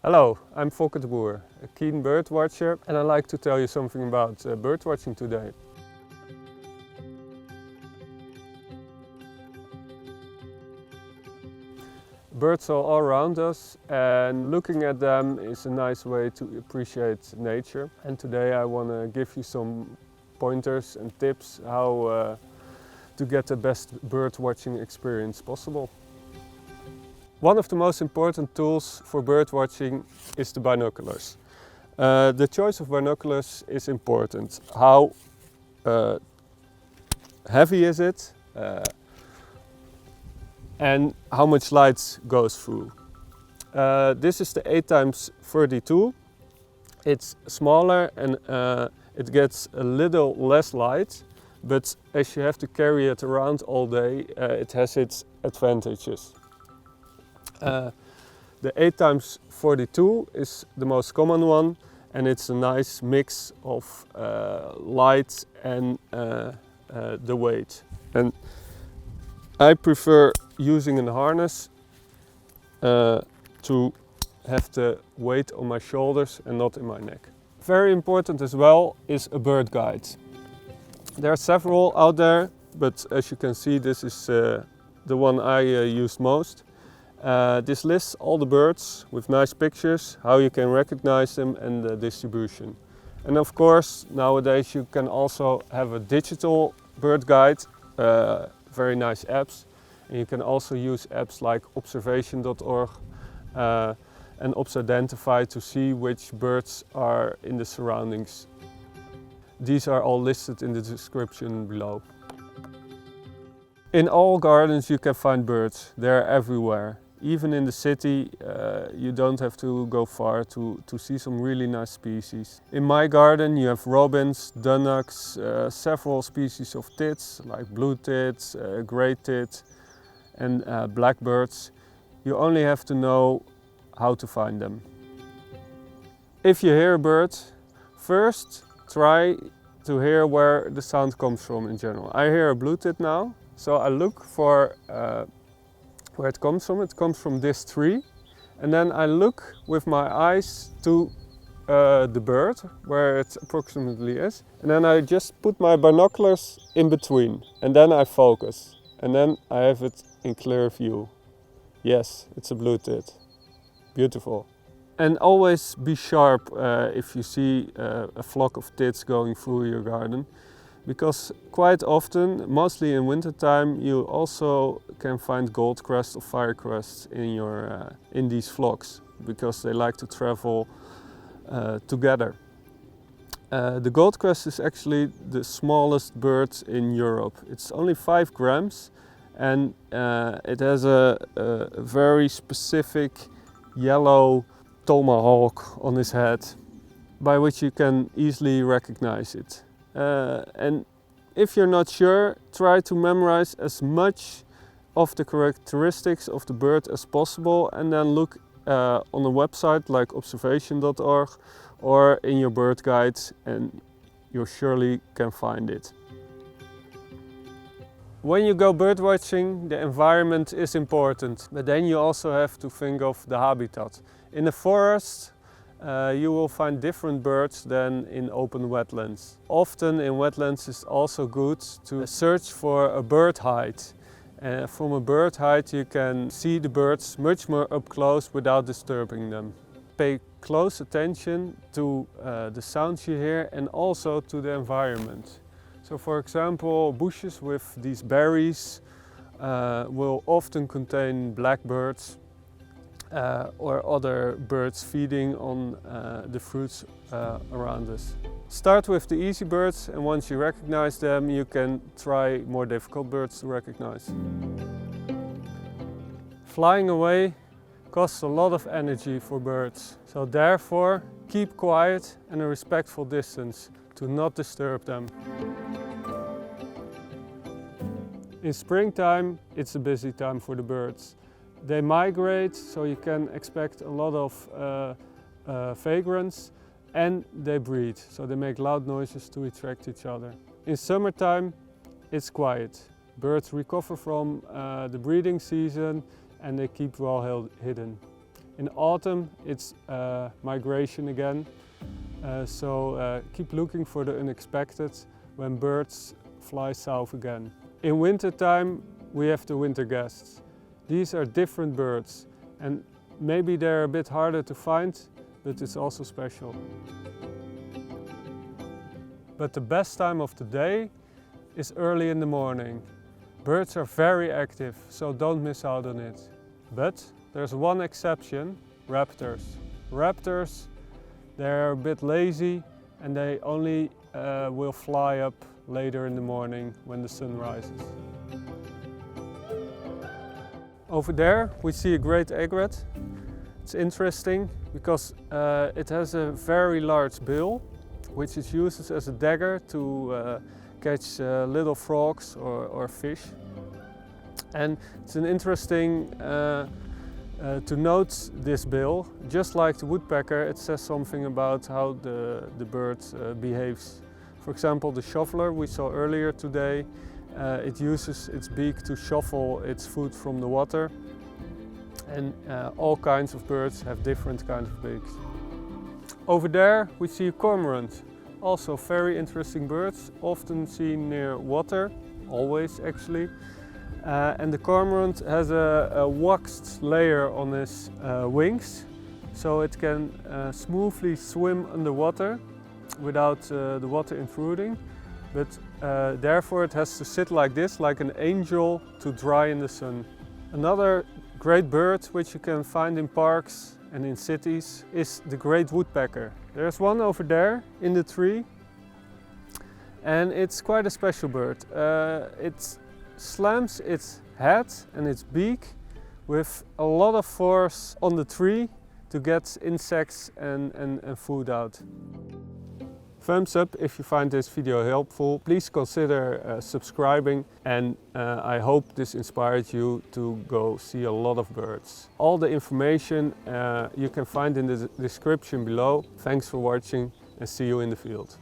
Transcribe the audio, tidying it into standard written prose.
Hello, I'm Volker de Boer, a keen bird watcher, and I'd like to tell you something about bird watching today. Birds are all around us, and looking at them is a nice way to appreciate nature. And today I want to give you some pointers and tips how to get the best bird watching experience possible. One of the most important tools for bird watching is the binoculars. The choice of binoculars is important. How heavy is it? And how much light goes through. This is the 8x32. It's smaller and it gets a little less light, but as you have to carry it around all day, it has its advantages. The 8x42 is the most common one, and it's a nice mix of light and the weight. And I prefer using a harness to have the weight on my shoulders and not in my neck. Very important as well is a bird guide. There are several out there, but as you can see, this is the one I use most. This lists all the birds with nice pictures, how you can recognize them, and the distribution. And of course, nowadays you can also have a digital bird guide, very nice apps. And you can also use apps like observation.org and Obsidentify to see which birds are in the surroundings. These are all listed in the description below. In all gardens you can find birds. They're everywhere. Even in the city you don't have to go far to see some really nice species. In my garden you have robins, dunnocks, several species of tits like blue tits, grey tit and blackbirds. You only have to know how to find them. If you hear a bird, first try to hear where the sound comes from in general. I hear a blue tit now, so I look for where it comes from. It comes from this tree, and then I look with my eyes to the bird, where it approximately is, and then I just put my binoculars in between, and then I focus, and then I have it in clear view. Yes, it's a blue tit. Beautiful. And always be sharp if you see a flock of tits going through your garden, because quite often, mostly in wintertime, you also can find goldcrest or firecrest in these flocks, because they like to travel together. The goldcrest is actually the smallest bird in Europe. It's only 5 grams, and it has a very specific yellow tomahawk on his head, by which you can easily recognize it. And if you're not sure, try to memorize as much of the characteristics of the bird as possible, and then look on a website like observation.org or in your bird guides, and you surely can find it. When you go bird watching, the environment is important, but then you also have to think of the habitat. In the forest you will find different birds than in open wetlands. Often in wetlands it's also good to search for a bird hide. From a bird hide you can see the birds much more up close without disturbing them. Pay close attention to the sounds you hear and also to the environment. So for example, bushes with these berries will often contain blackbirds or other birds feeding on the fruits around us. Start with the easy birds, and once you recognize them, you can try more difficult birds to recognize. Flying away costs a lot of energy for birds, so therefore keep quiet and a respectful distance to not disturb them. In springtime, it's a busy time for the birds. They migrate, so you can expect a lot of vagrants, and they breed, so they make loud noises to attract each other. In summertime, it's quiet. Birds recover from the breeding season and they keep well hidden. In autumn it's migration again, so keep looking for the unexpected when birds fly south again. In winter time we have the winter guests. These are different birds and maybe they're a bit harder to find, but it's also special. But the best time of the day is early in the morning. Birds are very active, so don't miss out on it. But there's one exception, raptors. Raptors, they're a bit lazy and they only will fly up later in the morning when the sun rises. Over there we see a great egret. It's interesting because it has a very large bill, which it uses as a dagger to catch little frogs or fish. And it's an interesting to note this bill. Just like the woodpecker, it says something about how the bird behaves. For example, the shoveler we saw earlier today, it uses its beak to shovel its food from the water. And all kinds of birds have different kinds of beaks. Over there we see a cormorant. Also very interesting birds, often seen near water, always actually. And the cormorant has a waxed layer on its wings, so it can smoothly swim underwater without the water intruding. But therefore it has to sit like this, like an angel, to dry in the sun. Another great bird which you can find in parks and in cities is the great woodpecker. There's one over there in the tree and it's quite a special bird. It slams its head and its beak with a lot of force on the tree to get insects and food out. Thumbs up if you find this video helpful. Please consider subscribing and I hope this inspired you to go see a lot of birds. All the information you can find in the description below. Thanks for watching and see you in the field.